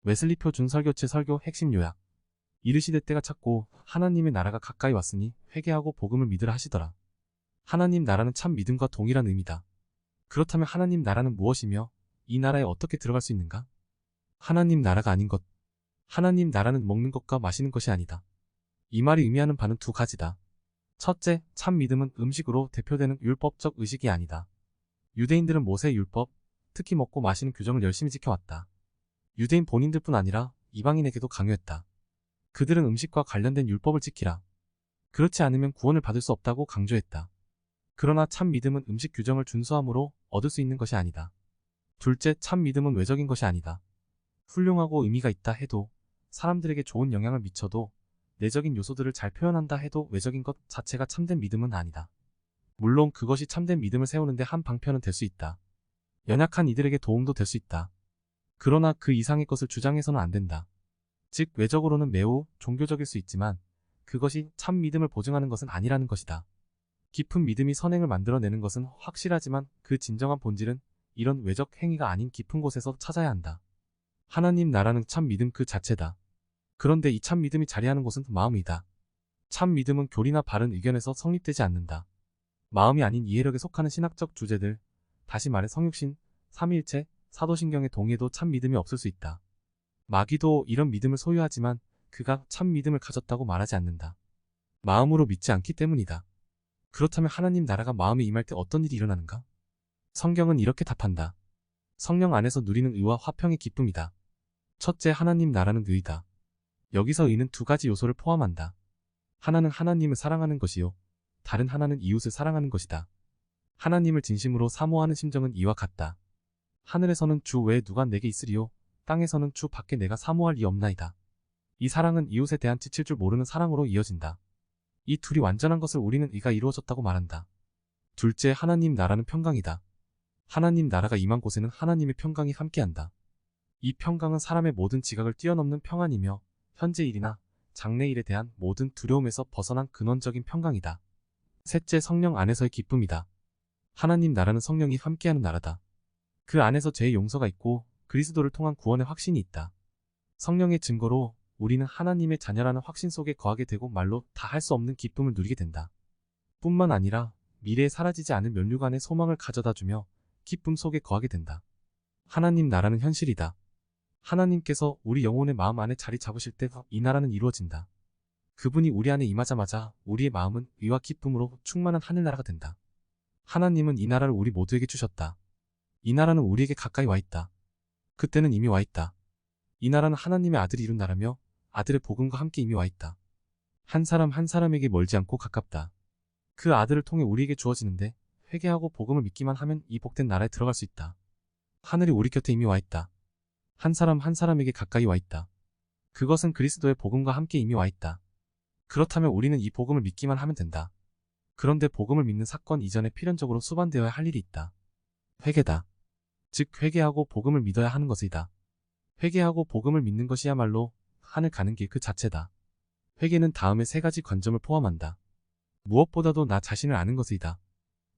웨슬리표 준설교체 설교 핵심 요약. 이르시되 때가 찼고 하나님의 나라가 가까이 왔으니 회개하고 복음을 믿으라 하시더라. 하나님 나라는 참 믿음과 동일한 의미다. 그렇다면 하나님 나라는 무엇이며 이 나라에 어떻게 들어갈 수 있는가? 하나님 나라가 아닌 것. 하나님 나라는 먹는 것과 마시는 것이 아니다. 이 말이 의미하는 바는 두 가지다. 첫째, 참 믿음은 음식으로 대표되는 율법적 의식이 아니다. 유대인들은 모세의 율법, 특히 먹고 마시는 규정을 열심히 지켜왔다. 유대인 본인들뿐 아니라 이방인에게도 강요했다. 그들은 음식과 관련된 율법을 지키라. 그렇지 않으면 구원을 받을 수 없다고 강조했다. 그러나 참 믿음은 음식 규정을 준수함으로 얻을 수 있는 것이 아니다. 둘째, 참 믿음은 외적인 것이 아니다. 훌륭하고 의미가 있다 해도, 사람들에게 좋은 영향을 미쳐도, 내적인 요소들을 잘 표현한다 해도 외적인 것 자체가 참된 믿음은 아니다. 물론 그것이 참된 믿음을 세우는데 한 방편은 될 수 있다. 연약한 이들에게 도움도 될 수 있다. 그러나 그 이상의 것을 주장해서는 안 된다. 즉 외적으로는 매우 종교적일 수 있지만 그것이 참 믿음을 보증하는 것은 아니라는 것이다. 깊은 믿음이 선행을 만들어내는 것은 확실하지만 그 진정한 본질은 이런 외적 행위가 아닌 깊은 곳에서 찾아야 한다. 하나님 나라는 참 믿음 그 자체다. 그런데 이 참 믿음이 자리하는 곳은 마음이다. 참 믿음은 교리나 바른 의견에서 성립되지 않는다. 마음이 아닌 이해력에 속하는 신학적 주제들, 다시 말해 성육신, 삼위일체, 사도신경의 동의에도 참 믿음이 없을 수 있다. 마귀도 이런 믿음을 소유하지만 그가 참 믿음을 가졌다고 말하지 않는다. 마음으로 믿지 않기 때문이다. 그렇다면 하나님 나라가 마음에 임할 때 어떤 일이 일어나는가? 성경은 이렇게 답한다. 성령 안에서 누리는 의와 화평의 기쁨이다. 첫째, 하나님 나라는 의다. 여기서 의는 두 가지 요소를 포함한다. 하나는 하나님을 사랑하는 것이요, 다른 하나는 이웃을 사랑하는 것이다. 하나님을 진심으로 사모하는 심정은 이와 같다. 하늘에서는 주 외에 누가 내게 있으리요, 땅에서는 주 밖에 내가 사모할 이 없나이다. 이 사랑은 이웃에 대한 지칠 줄 모르는 사랑으로 이어진다. 이 둘이 완전한 것을 우리는 의가 이루어졌다고 말한다. 둘째, 하나님 나라는 평강이다. 하나님 나라가 임한 곳에는 하나님의 평강이 함께한다. 이 평강은 사람의 모든 지각을 뛰어넘는 평안이며 현재 일이나 장래 일에 대한 모든 두려움에서 벗어난 근원적인 평강이다. 셋째, 성령 안에서의 기쁨이다. 하나님 나라는 성령이 함께하는 나라다. 그 안에서 죄의 용서가 있고 그리스도를 통한 구원의 확신이 있다. 성령의 증거로 우리는 하나님의 자녀라는 확신 속에 거하게 되고 말로 다 할 수 없는 기쁨을 누리게 된다. 뿐만 아니라 미래에 사라지지 않을 면류관의 소망을 가져다주며 기쁨 속에 거하게 된다. 하나님 나라는 현실이다. 하나님께서 우리 영혼의 마음 안에 자리 잡으실 때 이 나라는 이루어진다. 그분이 우리 안에 임하자마자 우리의 마음은 의와 기쁨으로 충만한 하늘나라가 된다. 하나님은 이 나라를 우리 모두에게 주셨다. 이 나라는 우리에게 가까이 와 있다. 그때는 이미 와 있다. 이 나라는 하나님의 아들이 이룬 나라며 아들의 복음과 함께 이미 와 있다. 한 사람 한 사람에게 멀지 않고 가깝다. 그 아들을 통해 우리에게 주어지는데 회개하고 복음을 믿기만 하면 이 복된 나라에 들어갈 수 있다. 하늘이 우리 곁에 이미 와 있다. 한 사람 한 사람에게 가까이 와 있다. 그것은 그리스도의 복음과 함께 이미 와 있다. 그렇다면 우리는 이 복음을 믿기만 하면 된다. 그런데 복음을 믿는 사건 이전에 필연적으로 수반되어야 할 일이 있다. 회개다. 즉 회개하고 복음을 믿어야 하는 것이다. 회개하고 복음을 믿는 것이야말로 하늘 가는 길 그 자체다. 회개는 다음에 세 가지 관점을 포함한다. 무엇보다도 나 자신을 아는 것이다.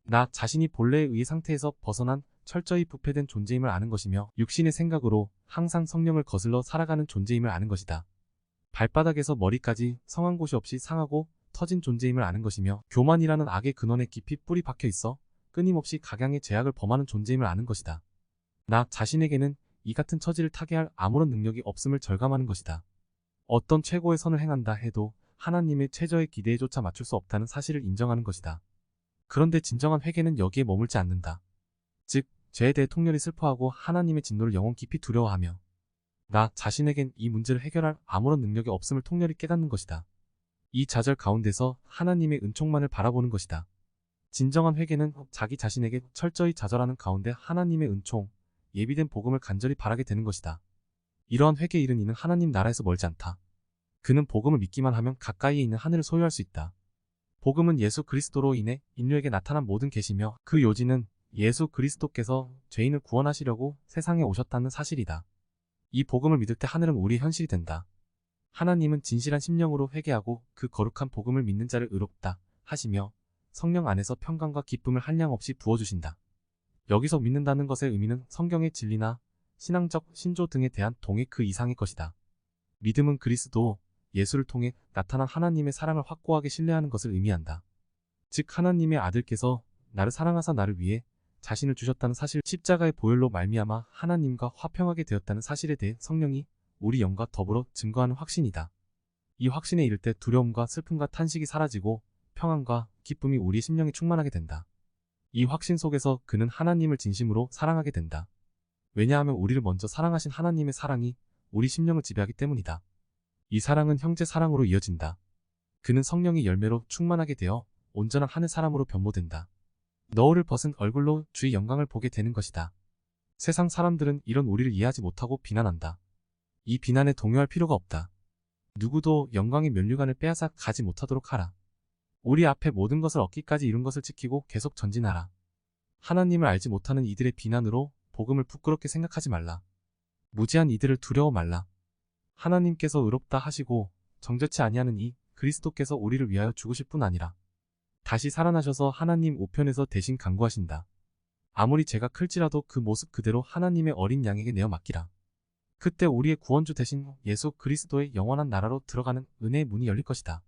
나 자신이 본래의 의 상태에서 벗어난 철저히 부패된 존재임을 아는 것이며 육신의 생각으로 항상 성령을 거슬러 살아가는 존재임을 아는 것이다. 발바닥에서 머리까지 성한 곳이 없이 상하고 터진 존재임을 아는 것이며 교만이라는 악의 근원에 깊이 뿌리 박혀 있어 끊임없이 각양의 죄악을 범하는 존재임을 아는 것이다. 나 자신에게는 이 같은 처지를 타개할 아무런 능력이 없음을 절감하는 것이다. 어떤 최고의 선을 행한다 해도 하나님의 최저의 기대에조차 맞출 수 없다는 사실을 인정하는 것이다. 그런데 진정한 회개는 여기에 머물지 않는다. 즉, 죄에 대해 통렬히 슬퍼하고 하나님의 진노를 영혼 깊이 두려워하며 나 자신에겐 이 문제를 해결할 아무런 능력이 없음을 통렬히 깨닫는 것이다. 이 좌절 가운데서 하나님의 은총만을 바라보는 것이다. 진정한 회개는 자기 자신에게 철저히 좌절하는 가운데 하나님의 은총, 예비된 복음을 간절히 바라게 되는 것이다. 이러한 회개에 이른 이는 하나님 나라에서 멀지 않다. 그는 복음을 믿기만 하면 가까이에 있는 하늘을 소유할 수 있다. 복음은 예수 그리스도로 인해 인류에게 나타난 모든 계시며 그 요지는 예수 그리스도께서 죄인을 구원하시려고 세상에 오셨다는 사실이다. 이 복음을 믿을 때 하늘은 우리의 현실이 된다. 하나님은 진실한 심령으로 회개하고 그 거룩한 복음을 믿는 자를 의롭다 하시며 성령 안에서 평강과 기쁨을 한량없이 부어주신다. 여기서 믿는다는 것의 의미는 성경의 진리나 신앙적 신조 등에 대한 동의 그 이상의 것이다. 믿음은 그리스도, 예수를 통해 나타난 하나님의 사랑을 확고하게 신뢰하는 것을 의미한다. 즉 하나님의 아들께서 나를 사랑하사 나를 위해 자신을 주셨다는 사실, 십자가의 보혈로 말미암아 하나님과 화평하게 되었다는 사실에 대해 성령이 우리 영과 더불어 증거하는 확신이다. 이 확신에 이를 때 두려움과 슬픔과 탄식이 사라지고 평안과 기쁨이 우리의 심령에 충만하게 된다. 이 확신 속에서 그는 하나님을 진심으로 사랑하게 된다. 왜냐하면 우리를 먼저 사랑하신 하나님의 사랑이 우리 심령을 지배하기 때문이다. 이 사랑은 형제 사랑으로 이어진다. 그는 성령의 열매로 충만하게 되어 온전한 하늘 사람으로 변모된다. 너울을 벗은 얼굴로 주의 영광을 보게 되는 것이다. 세상 사람들은 이런 우리를 이해하지 못하고 비난한다. 이 비난에 동요할 필요가 없다. 누구도 영광의 면류관을 빼앗아 가지 못하도록 하라. 우리 앞에 모든 것을 얻기까지 이룬 것을 지키고 계속 전진하라. 하나님을 알지 못하는 이들의 비난으로 복음을 부끄럽게 생각하지 말라. 무지한 이들을 두려워 말라. 하나님께서 의롭다 하시고 정죄치 아니하는 이 그리스도께서 우리를 위하여 죽으실 뿐 아니라 다시 살아나셔서 하나님 우편에서 대신 간구하신다. 아무리 죄가 클지라도 그 모습 그대로 하나님의 어린 양에게 내어 맡기라. 그때 우리의 구원주 대신 예수 그리스도의 영원한 나라로 들어가는 은혜의 문이 열릴 것이다.